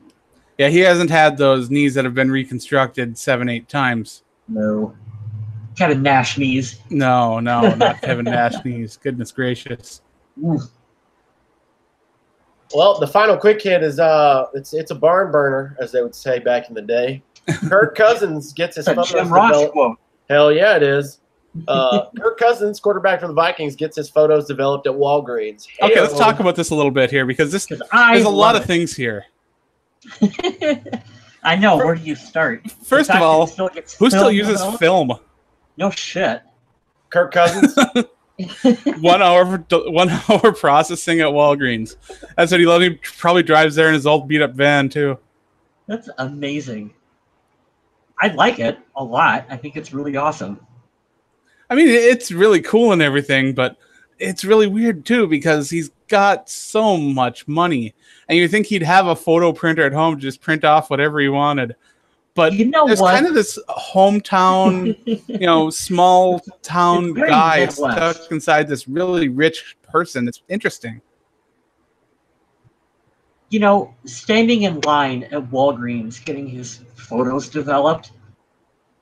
Yeah, he hasn't had those knees that have been reconstructed 7-8 times. No. Kevin Nash knees. No, not Kevin Nash knees. Goodness gracious. Oof. Well, the final quick hit is it's a barn burner, as they would say back in the day. Kirk Cousins gets his photos developed. Hell yeah, it is. Kirk Cousins, quarterback for the Vikings, gets his photos developed at Walgreens. Okay, let's talk about this a little bit here because there's a lot of things here. I know. Where do you start? First of all, who still uses film? No shit. Kirk Cousins. 1 hour processing at Walgreens. That's what he loves. He probably drives there in his old beat up van too. That's amazing. I like it a lot. I think it's really awesome. I mean, it's really cool and everything, but it's really weird too because he's got so much money, and you think he'd have a photo printer at home to just print off whatever he wanted. But there's kind of this hometown, small town guy stuck inside this really rich person. It's interesting. Standing in line at Walgreens getting his photos developed,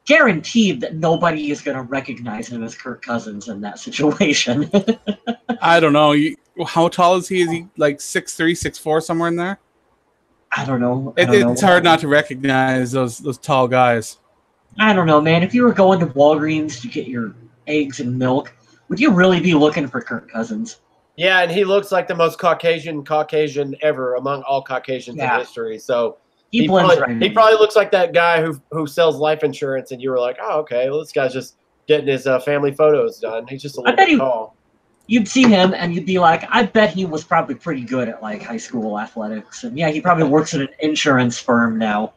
guaranteed that nobody is going to recognize him as Kirk Cousins in that situation. I don't know. How tall is he? Is he like 6'3", 6'4", somewhere in there? I don't know. It's hard not to recognize those tall guys. I don't know, man. If you were going to Walgreens to get your eggs and milk, would you really be looking for Kirk Cousins? Yeah, and he looks like the most Caucasian ever among all Caucasians in history. So He blends right in. He probably looks like that guy who sells life insurance, and you were like, oh, okay, well, this guy's just getting his family photos done. He's just a little bit tall. You'd see him, and you'd be like, I bet he was probably pretty good at, like, high school athletics. And, yeah, he probably works at an insurance firm now.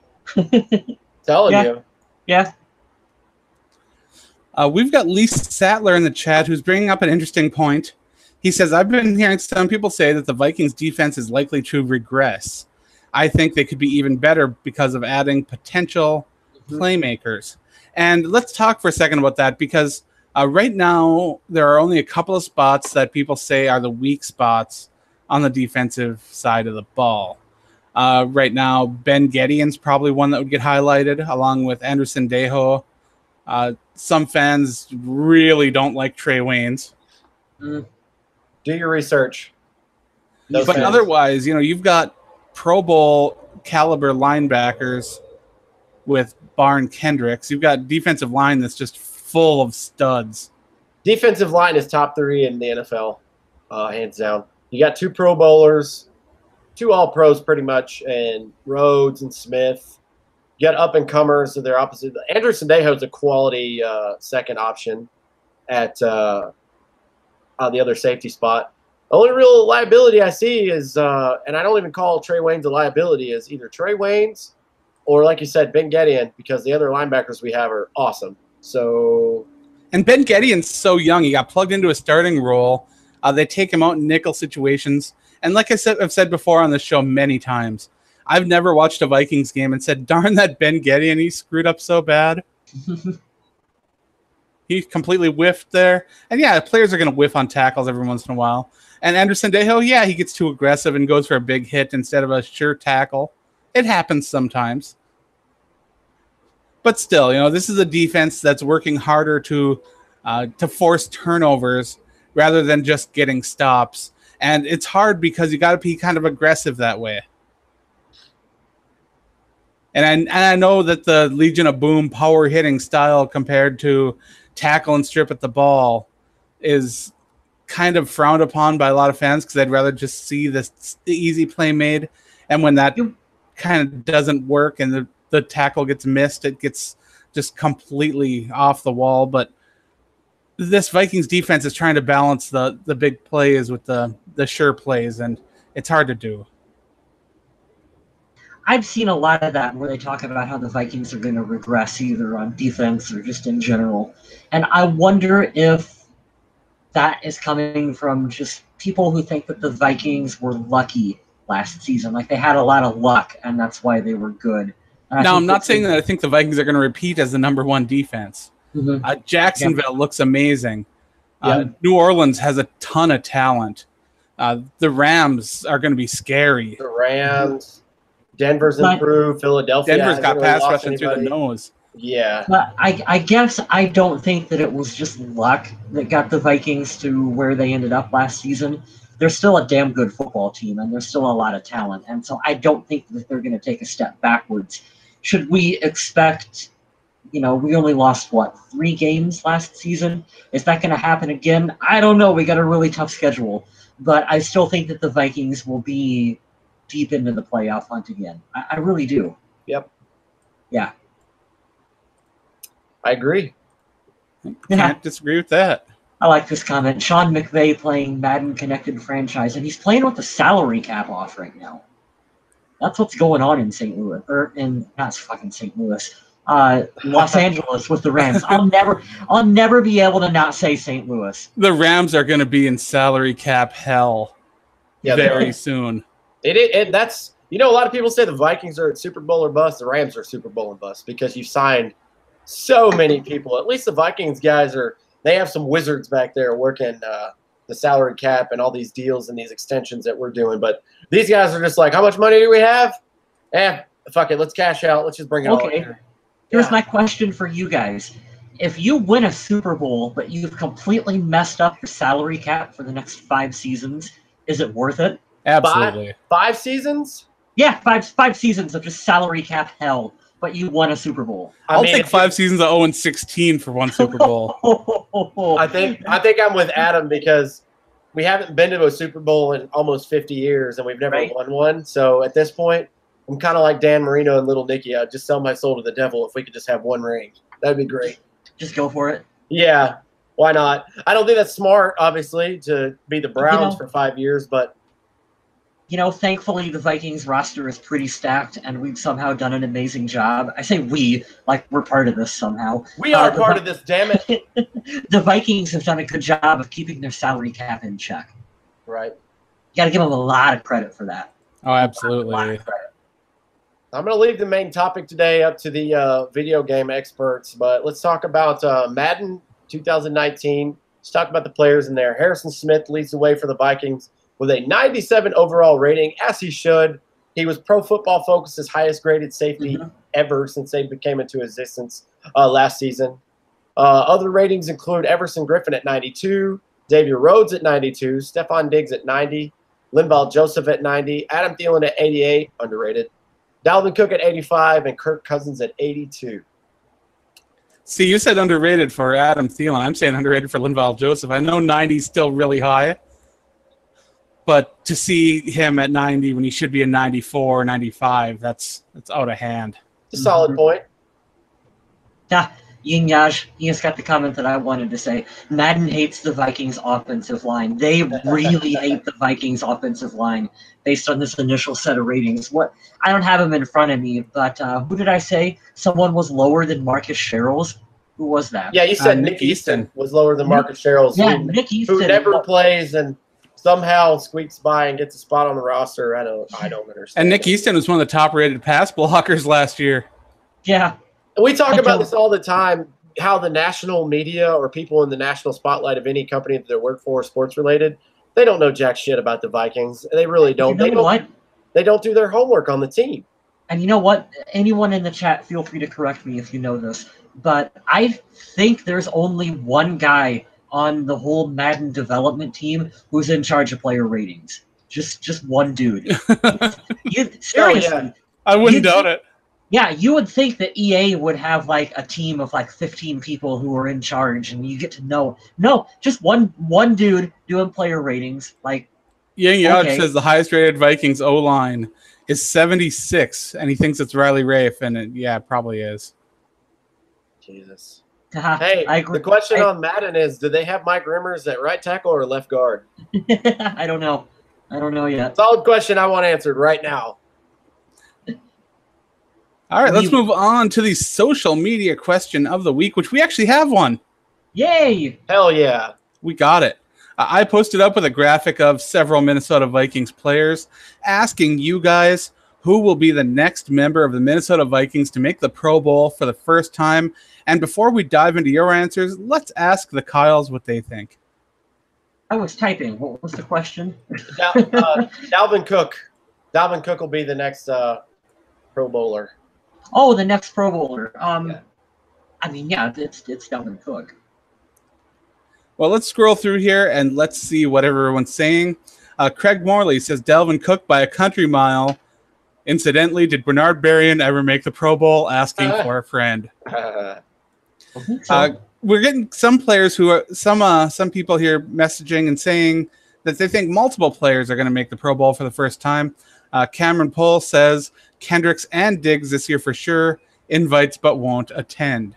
Telling you. Yeah. We've got Lee Sattler in the chat who's bringing up an interesting point. He says, I've been hearing some people say that the Vikings defense is likely to regress. I think they could be even better because of adding potential playmakers. And let's talk for a second about that, because right now there are only a couple of spots that people say are the weak spots on the defensive side of the ball. Right now, Ben Gedeon's probably one that would get highlighted, along with Anderson Dejo. Some fans really don't like Trey Waynes. Do your research. But otherwise, you've got Pro Bowl caliber linebackers with Barn Kendricks. You've got defensive line that's just full of studs. Defensive line is top 3 in the NFL, hands down. You got 2 Pro Bowlers, 2 All-Pros pretty much, and Rhodes and Smith. You got up-and-comers, so they're opposite. Anderson Dejo's a quality second option at on the other safety spot. The only real liability I see is, and I don't even call Trey Waynes a liability, is either Trey Waynes or, like you said, Ben Gedeon, because the other linebackers we have are awesome. So, and Ben Gedeon's so young; he got plugged into a starting role. They take him out in nickel situations, and like I've said before on the show many times, I've never watched a Vikings game and said, "Darn that Ben Gedeon, he screwed up so bad." He completely whiffed there, and yeah, players are going to whiff on tackles every once in a while. And Anderson Dejo, yeah, he gets too aggressive and goes for a big hit instead of a sure tackle. It happens sometimes. But still, this is a defense that's working harder to force turnovers rather than just getting stops. And it's hard because you got to be kind of aggressive that way. And I know that the Legion of Boom power hitting style compared to tackle and strip at the ball is kind of frowned upon by a lot of fans because they'd rather just see the easy play made. And when that kind of doesn't work and the tackle gets missed, it gets just completely off the wall. But this Vikings defense is trying to balance the big plays with the sure plays, and it's hard to do. I've seen a lot of that where they talk about how the Vikings are going to regress either on defense or just in general. And I wonder if that is coming from just people who think that the Vikings were lucky last season. Like they had a lot of luck, and that's why they were good. Now, I'm not saying that I think the Vikings are going to repeat as the number 1 defense. Jacksonville looks amazing. New Orleans has a ton of talent. The Rams are going to be scary. The Rams. Denver's improved. Philadelphia. Denver's got pass rushing through the nose. Yeah. But I guess I don't think that it was just luck that got the Vikings to where they ended up last season. They're still a damn good football team, and there's still a lot of talent. And so I don't think that they're going to take a step backwards. Should we expect, we only lost, 3 games last season? Is that going to happen again? I don't know. We got a really tough schedule. But I still think that the Vikings will be deep into the playoff hunt again. I really do. Yep. Yeah. I agree. Can't disagree with that. I like this comment. Sean McVay playing Madden Connected franchise, and he's playing with the salary cap off right now. That's what's going on in St. Louis, or in not fucking St. Louis, Los Angeles with the Rams. I'll never be able to not say St. Louis. The Rams are going to be in salary cap hell very soon. That's a lot of people say the Vikings are at Super Bowl or bust. The Rams are Super Bowl and bust because you signed so many people. At least the Vikings guys they have some wizards back there working the salary cap and all these deals and these extensions that we're doing. But these guys are just like, how much money do we have? Fuck it, let's cash out. Let's just bring it all in here. Here's my question for you guys. If you win a Super Bowl, but you've completely messed up your salary cap for the next 5 seasons, is it worth it? Absolutely. 5 seasons? Yeah, five seasons of just salary cap hell, but you won a Super Bowl. I'll take 5 seasons of 0-16 for 1 Super Bowl. I think I'm with Adam because we haven't been to a Super Bowl in almost 50 years, and we've never won one. So at this point, I'm kind of like Dan Marino and Little Nicky. I'd just sell my soul to the devil if we could just have one ring. That'd be great. Just go for it. Yeah, why not? I don't think that's smart, obviously, to be the Browns for 5 years, but thankfully the Vikings roster is pretty stacked, and we've somehow done an amazing job. I say we, like we're part of this somehow. We are part of this, damn it. The Vikings have done a good job of keeping their salary cap in check. Right. You got to give them a lot of credit for that. Oh, absolutely. I'm going to leave the main topic today up to the video game experts, but let's talk about Madden 2019. Let's talk about the players in there. Harrison Smith leads the way for the Vikings with a 97 overall rating, as he should. He was Pro Football Focus's highest graded safety ever since they came into existence last season. Other ratings include Everson Griffin at 92, Xavier Rhodes at 92, Stephon Diggs at 90, Linval Joseph at 90, Adam Thielen at 88, underrated, Dalvin Cook at 85, and Kirk Cousins at 82. See, you said underrated for Adam Thielen. I'm saying underrated for Linval Joseph. I know 90 is still really high, but to see him at 90 when he should be a 94, 95, that's out of hand. It's a solid point. Yeah, Ian got the comment that I wanted to say. Madden hates the Vikings offensive line. They really hate the Vikings offensive line based on this initial set of ratings. I don't have them in front of me, but who did I say? Someone was lower than Marcus Sherrills? Who was that? Yeah, you said Nick Easton was lower than Marcus Sherrills. Yeah, Nick Easton. Who never plays and somehow squeaks by and gets a spot on the roster. I don't understand. And Nick Easton was one of the top-rated pass blockers last year. Yeah. We talk about this all the time, how the national media or people in the national spotlight of any company that they work for, sports-related, they don't know jack shit about the Vikings. They really don't. They don't do their homework on the team. And you know what? Anyone in the chat, feel free to correct me if you know this, but I think there's only one guy on the whole Madden development team who's in charge of player ratings. Just one dude. Seriously. Yeah. I wouldn't doubt it. Yeah, you would think that EA would have like a team of like 15 people who are in charge, and you get to know. No, just one dude doing player ratings. Like, Yang Yodge says the highest rated Vikings O-line is 76, and he thinks it's Riley Rafe, and it probably is. Jesus. Hey, the question on Madden is, do they have Mike Rimmers at right tackle or left guard? I don't know. I don't know yet. Solid question I want answered right now. All right, let's move on to the social media question of the week, which we actually have one. Yay! Hell yeah. We got it. I posted up with a graphic of several Minnesota Vikings players asking you guys who will be the next member of the Minnesota Vikings to make the Pro Bowl for the first time. And before we dive into your answers, let's ask the Kyles what they think. I was typing. What was the question? Dalvin Cook. Dalvin Cook will be the next Pro Bowler. Oh, the next Pro Bowler. I mean, yeah, it's Dalvin Cook. Well, let's scroll through here and let's see what everyone's saying. Craig Morley says Dalvin Cook by a country mile. Incidentally, did Bernard Berrien ever make the Pro Bowl? Asking for a friend. We're getting some players who are some people here messaging and saying that they think multiple players are going to make the Pro Bowl for the first time. Cameron Pohl says Kendricks and Diggs this year for sure. Invites but won't attend.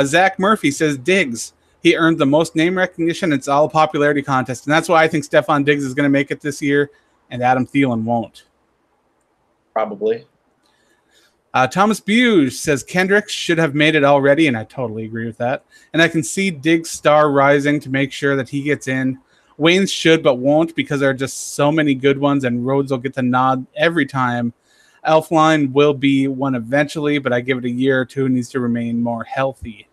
Zach Murphy says Diggs. He earned the most name recognition. It's all a popularity contest, and that's why I think Stephon Diggs is going to make it this year, and Adam Thielen won't. Probably. Thomas Buse says Kendricks should have made it already, and I totally agree with that. And I can see Diggs' star rising to make sure that he gets in. Waynes should but won't because there are just so many good ones, and Rhodes will get the nod every time. Elfline will be one eventually, but I give it a year or two. Needs to remain more healthy.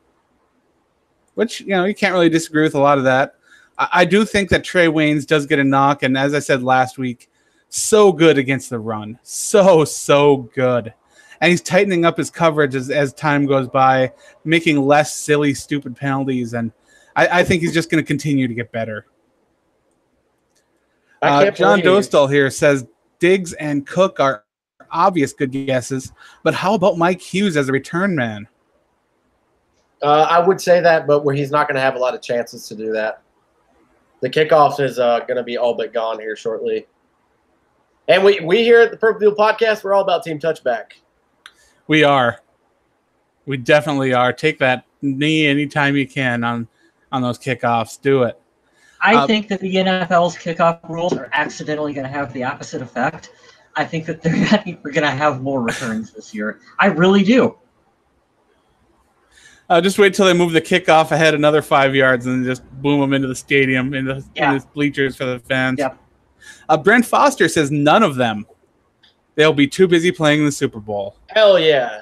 Which, you can't really disagree with a lot of that. I do think that Trey Waynes does get a knock, and as I said last week, so good against the run. So good. And he's tightening up his coverage as time goes by, making less silly, stupid penalties, and I think he's just going to continue to get better. John Dostal here says Diggs and Cook are obvious good guesses, but how about Mike Hughes as a return man? I would say that, but where he's not going to have a lot of chances to do that. The kickoff is going to be all but gone here shortly. And we here at the Purple Field Podcast, we're all about team touchback. We are. We definitely are. Take that knee anytime you can on those kickoffs. Do it. I think that the NFL's kickoff rules are accidentally going to have the opposite effect. I think that we're going to have more returns this year. I really do. Just wait till they move the kickoff ahead another 5 yards and then just boom them into the stadium, into the bleachers for the fans. Yep. Brent Foster says none of them. They'll be too busy playing the Super Bowl. Hell yeah.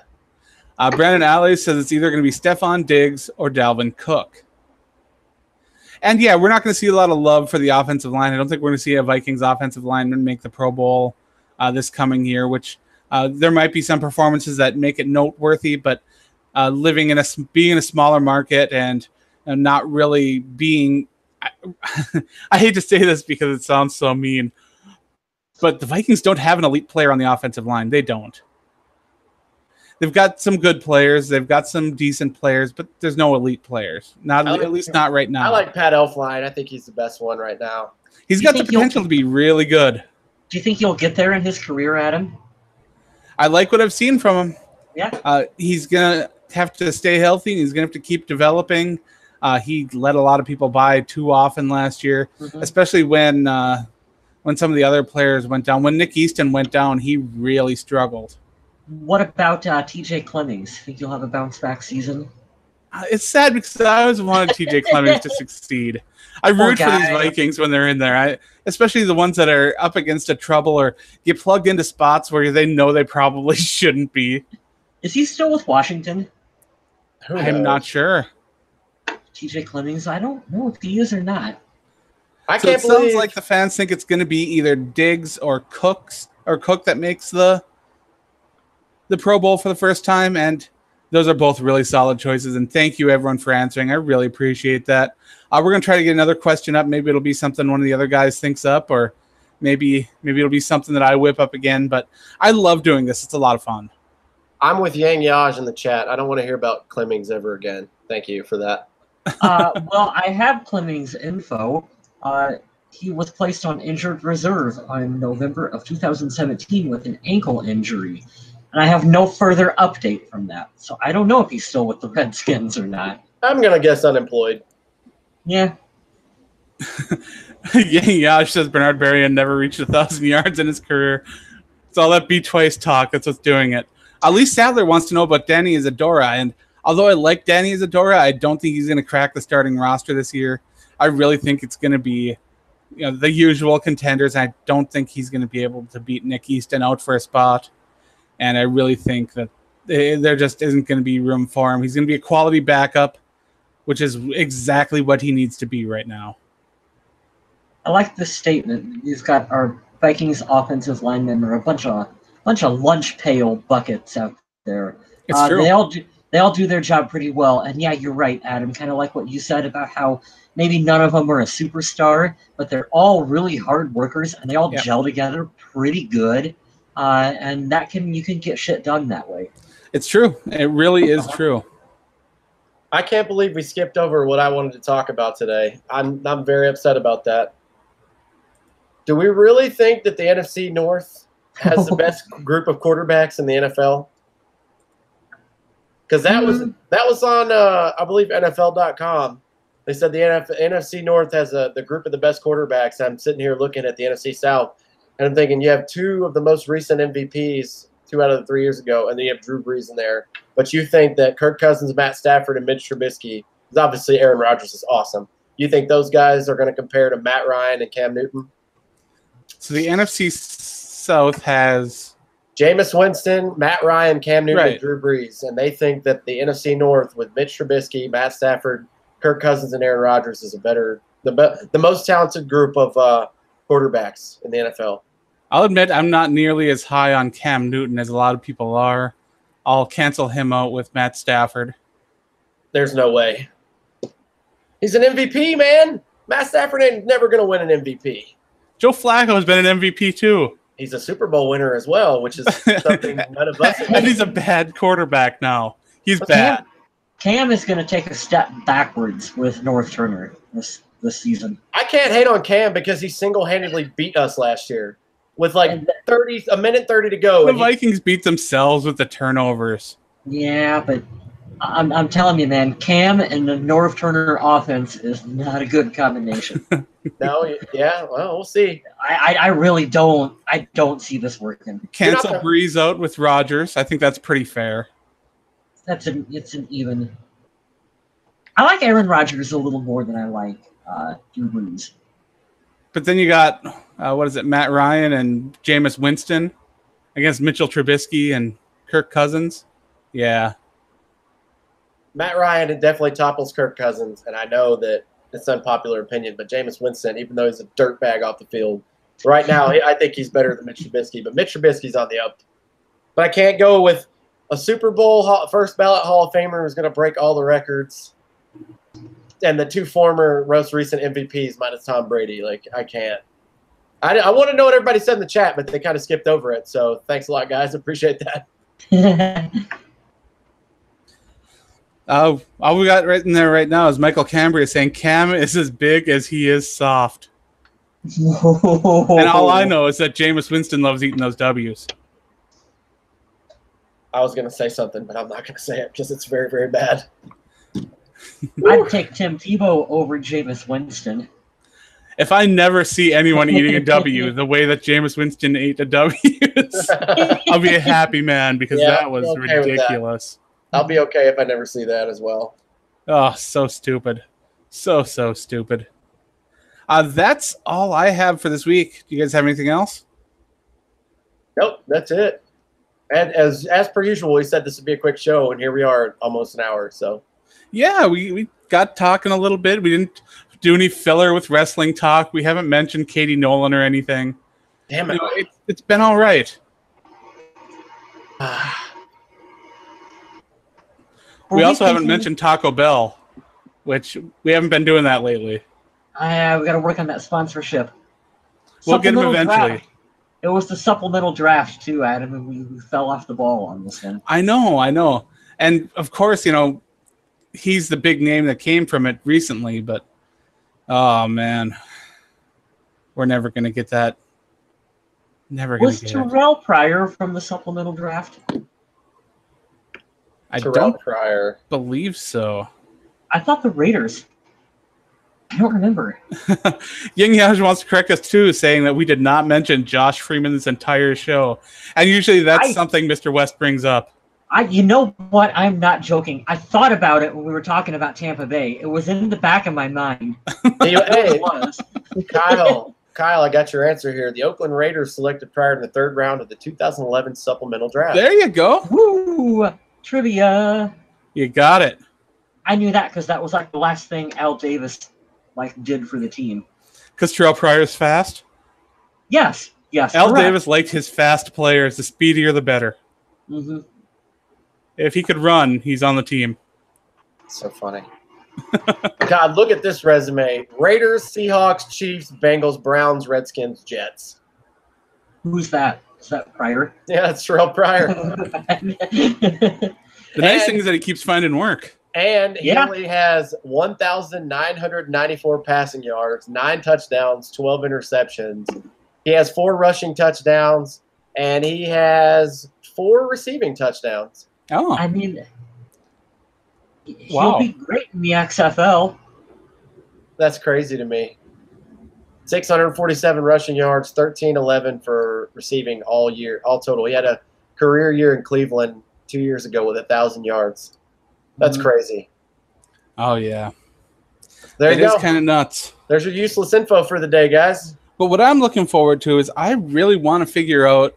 Brandon Alley says it's either going to be Stephon Diggs or Dalvin Cook. And yeah, we're not going to see a lot of love for the offensive line. I don't think we're going to see a Vikings offensive lineman make the Pro Bowl this coming year, which there might be some performances that make it noteworthy, but being in a smaller market and not really being, I hate to say this because it sounds so mean, but the Vikings don't have an elite player on the offensive line. They don't. They've got some good players. They've got some decent players, but there's no elite players. At least not right now. I like Pat Elflein. I think he's the best one right now. He's got the potential to be really good. Do you think he'll get there in his career, Adam? I like what I've seen from him. Yeah. He's going to have to stay healthy, and he's going to have to keep developing. He let a lot of people by too often last year, especially when some of the other players went down. When Nick Easton went down, he really struggled. What about TJ Clemmings? Think you'll have a bounce-back season? It's sad because I always wanted TJ Clemmings to succeed. I root for these Vikings when they're in there, especially the ones that are up against a trouble or get plugged into spots where they know they probably shouldn't be. Is he still with Washington? I'm not sure. TJ Clemmings, I don't know if he is or not. It sounds like the fans think it's going to be either Diggs or Cook that makes the Pro Bowl for the first time, and those are both really solid choices. And thank you, everyone, for answering. I really appreciate that. We're going to try to get another question up. Maybe it'll be something one of the other guys thinks up, or maybe it'll be something that I whip up again. But I love doing this. It's a lot of fun. I'm with Yang Yaj in the chat. I don't want to hear about Clemmings ever again. Thank you for that. Well, I have Clemmings' info. He was placed on injured reserve in November of 2017 with an ankle injury. And I have no further update from that. So I don't know if he's still with the Redskins or not. I'm going to guess unemployed. Yeah. Yeah, says Bernard Berrien never reached 1,000 yards in his career. It's all that B-twice talk. That's what's doing it. Lee Sadler wants to know about Danny Isadora. And although I like Danny Isadora, I don't think he's going to crack the starting roster this year. I really think it's going to be the usual contenders. I don't think he's going to be able to beat Nick Easton out for a spot. And I really think that there just isn't going to be room for him. He's going to be a quality backup, which is exactly what he needs to be right now. I like this statement. He's got our Vikings offensive linemen are a bunch of lunch pail buckets out there. It's true. They all do their job pretty well. And yeah, you're right, Adam. Kind of like what you said about how maybe none of them are a superstar, but they're all really hard workers and they all gel together pretty good. And you can get shit done that way. It's true. It really is true. I can't believe we skipped over what I wanted to talk about today. I'm very upset about that. Do we really think that the NFC North has the best group of quarterbacks in the NFL? Because that was on I believe NFL.com. They said the NFC North has the group of the best quarterbacks. I'm sitting here looking at the NFC South. And I'm thinking you have two of the most recent MVPs 2 out of the 3 years ago, and then you have Drew Brees in there. But you think that Kirk Cousins, Matt Stafford, and Mitch Trubisky, because obviously Aaron Rodgers is awesome. You think those guys are going to compare to Matt Ryan and Cam Newton? So the NFC South has Jameis Winston, Matt Ryan, Cam Newton, and Drew Brees. And they think that the NFC North with Mitch Trubisky, Matt Stafford, Kirk Cousins, and Aaron Rodgers is the most talented group of quarterbacks in the NFL. I'll admit I'm not nearly as high on Cam Newton as a lot of people are. I'll cancel him out with Matt Stafford. There's no way. He's an MVP, man. Matt Stafford ain't never going to win an MVP. Joe Flacco has been an MVP too. He's a Super Bowl winner as well, which is something none of us. And he's a bad quarterback now. He's bad. Cam is going to take a step backwards with North Turner this season. I can't hate on Cam because he single-handedly beat us last year. with like 1:30 to go. The Vikings beat themselves with the turnovers. Yeah, but I'm telling you, man, Cam and the Norv Turner offense is not a good combination. No, yeah, well, we'll see. I really don't. I don't see this working. Cancel Breeze out with Rodgers. I think that's pretty fair. It's an even. I like Aaron Rodgers a little more than I like Drew Brees. But then you got Matt Ryan and Jameis Winston against Mitchell Trubisky and Kirk Cousins. Yeah. Matt Ryan definitely topples Kirk Cousins, and I know that it's unpopular opinion, but Jameis Winston, even though he's a dirtbag off the field, right now I think he's better than Mitch Trubisky, but Mitch Trubisky's on the up. But I can't go with a Super Bowl first ballot Hall of Famer who's going to break all the records and the two former most recent MVPs minus Tom Brady. Like, I can't. I want to know what everybody said in the chat, but they kind of skipped over it. So thanks a lot, guys. Appreciate that. All we got right in there right now is Michael Cambria saying Cam is as big as he is soft. And all I know is that Jameis Winston loves eating those W's. I was going to say something, but I'm not going to say it because it's very, very bad. I'd take Tim Tebow over Jameis Winston. If I never see anyone eating a W the way that Jameis Winston ate the W's, I'll be a happy man because that was ridiculous. I'll be okay if I never see that as well. Oh, so stupid. So stupid. That's all I have for this week. Do you guys have anything else? Nope, that's it. And as per usual, we said this would be a quick show, and here we are, almost an hour. So, yeah, we got talking a little bit. We didn't do any filler with wrestling talk. We haven't mentioned Katie Nolan or anything. Damn it! It's been all right. We also haven't mentioned Taco Bell, which we haven't been doing that lately. We got to work on that sponsorship. We'll get them eventually. Draft. It was the supplemental draft too, Adam, and we fell off the ball on this one. I know. And of course, he's the big name that came from it recently, but oh man, we're never going to get that. Never going to get it. Was Terrell Pryor from the supplemental draft? I don't believe so. I thought the Raiders. I don't remember. Ying Yaj wants to correct us too, saying that we did not mention Josh Freeman's entire show. And usually that's something Mr. West brings up. You know what? I'm not joking. I thought about it when we were talking about Tampa Bay. It was in the back of my mind. Hey, Kyle, I got your answer here. The Oakland Raiders selected Pryor in the third round of the 2011 supplemental draft. There you go. Woo! Trivia. You got it. I knew that because that was like the last thing Al Davis did for the team. Because Terrell Pryor's fast? Yes. Al Davis liked his fast players. The speedier, the better. Mm-hmm. If he could run, he's on the team. So funny. God, look at this resume. Raiders, Seahawks, Chiefs, Bengals, Browns, Redskins, Jets. Who's that? Is that Pryor? Yeah, it's Terrell Pryor. The nice thing is that he keeps finding work. And he only has 1,994 passing yards, 9 touchdowns, 12 interceptions. He has 4 rushing touchdowns, and he has 4 receiving touchdowns. Oh. I mean, he'll be great in the XFL. That's crazy to me. 647 rushing yards, 1311 for receiving all year, all total. He had a career year in Cleveland 2 years ago with 1,000 yards. That's crazy. Oh, yeah. There you go. It is kind of nuts. There's your useless info for the day, guys. But what I'm looking forward to is I really want to figure out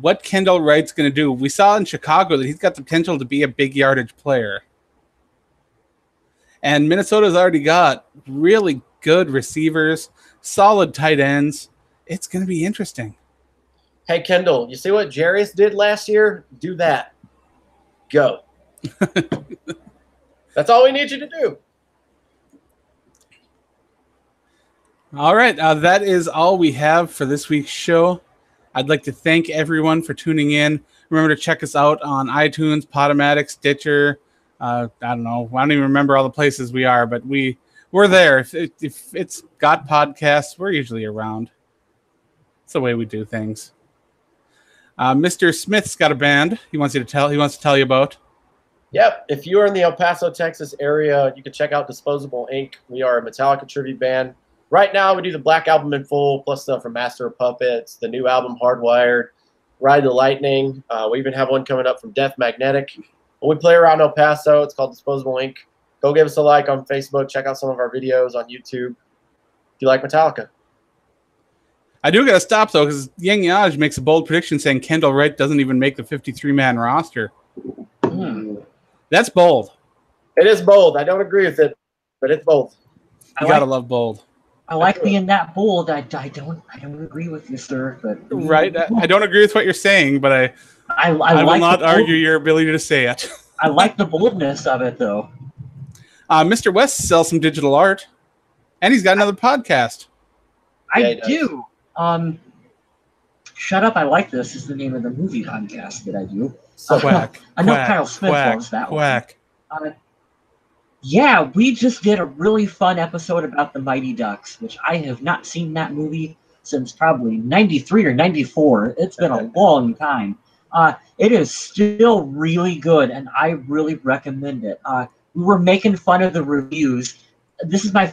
what Kendall Wright's going to do. We saw in Chicago that he's got the potential to be a big yardage player. And Minnesota's already got really good receivers, solid tight ends. It's going to be interesting. Hey, Kendall, you see what Jarius did last year? Do that. Go. That's all we need you to do. All right. That is all we have for this week's show. I'd like to thank everyone for tuning in. Remember to check us out on iTunes, Podomatic, Stitcher. I don't know. I don't even remember all the places we are, but we're there. If it's got podcasts, we're usually around. It's the way we do things. Mr. Smith's got a band he wants to tell you about. Yep. If you are in the El Paso, Texas area, you can check out Disposable Inc. We are a Metallica tribute band. Right now, we do the Black Album in full, plus stuff from Master of Puppets, the new album Hardwired, Ride the Lightning. We even have one coming up from Death Magnetic. We play around El Paso. It's called Disposable Inc. Go give us a like on Facebook. Check out some of our videos on YouTube if you like Metallica. I do got to stop, though, because Yang Yaj makes a bold prediction saying Kendall Wright doesn't even make the 53-man roster. That's bold. It is bold. I don't agree with it, but it's bold. You got to love bold. I like being that bold. I don't agree with you, sir. But right, I don't agree with what you're saying, but I will like not argue your ability to say it. I like the boldness of it, though. Mr. West sells some digital art, and he's got another podcast. I do. Shut Up, I Like This is the name of the movie podcast that I do. Quack. I know Kyle Smith loves that one. Yeah, we just did a really fun episode about the Mighty Ducks, which I have not seen that movie since probably 93 or 94. It's been a long time. It is still really good, and I really recommend it. We were making fun of the reviews. This is my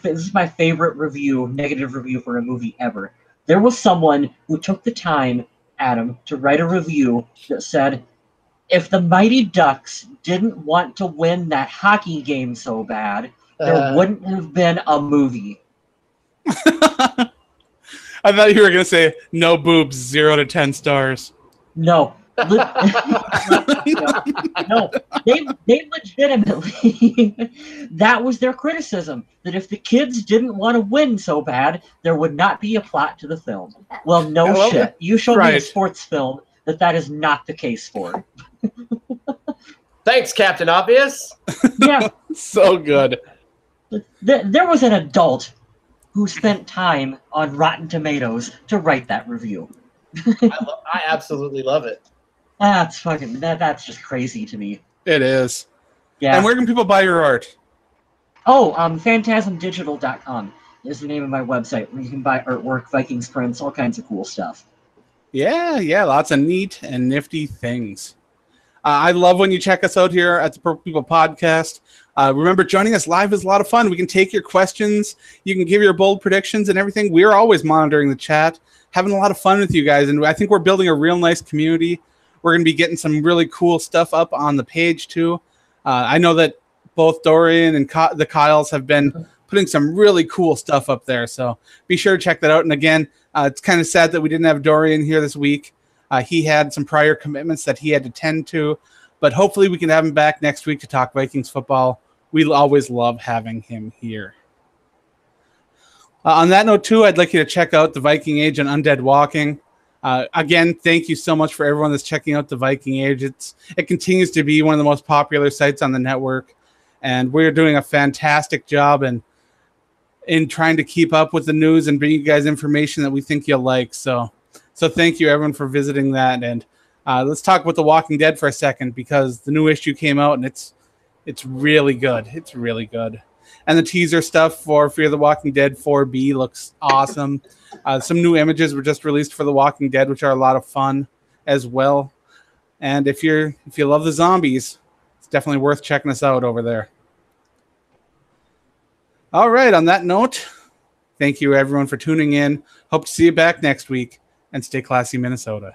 favorite review, negative review for a movie ever. There was someone who took the time, Adam, to write a review that said, if the Mighty Ducks didn't want to win that hockey game so bad, there wouldn't have been a movie. I thought you were going to say, no boobs, 0 to 10 stars. No. No, they legitimately, that was their criticism, that if the kids didn't want to win so bad, there would not be a plot to the film. Well, no shit. You showed me a sports film that is not the case for. Thanks, Captain Obvious. Yeah. So good. There was an adult who spent time on Rotten Tomatoes to write that review. I absolutely love it. That's fucking that's just crazy to me. It is. Yeah. And where can people buy your art? Oh, phantasmdigital.com is the name of my website where you can buy artwork, Vikings prints, all kinds of cool stuff. Yeah, lots of neat and nifty things. I love when you check us out here at the Purple People Podcast. Remember, joining us live is a lot of fun. We can take your questions. You can give your bold predictions and everything. We're always monitoring the chat, having a lot of fun with you guys. And I think we're building a real nice community. We're going to be getting some really cool stuff up on the page, too. I know that both Dorian and the Kyles have been putting some really cool stuff up there. So be sure to check that out. And again, it's kind of sad that we didn't have Dorian here this week. He had some prior commitments that he had to tend to. But hopefully we can have him back next week to talk Vikings football. We always love having him here. On that note, too, I'd like you to check out the Viking Age and Undead Walking. Again, thank you so much for everyone that's checking out the Viking Age. It continues to be one of the most popular sites on the network, and we're doing a fantastic job in trying to keep up with the news and bring you guys information that we think you'll like. So thank you, everyone, for visiting that. And let's talk about The Walking Dead for a second, because the new issue came out, and it's really good. It's really good. And the teaser stuff for Fear the Walking Dead 4B looks awesome. Some new images were just released for The Walking Dead, which are a lot of fun as well. And if you love the zombies, it's definitely worth checking us out over there. All right, on that note, thank you everyone for tuning in. Hope to see you back next week, and stay classy, Minnesota.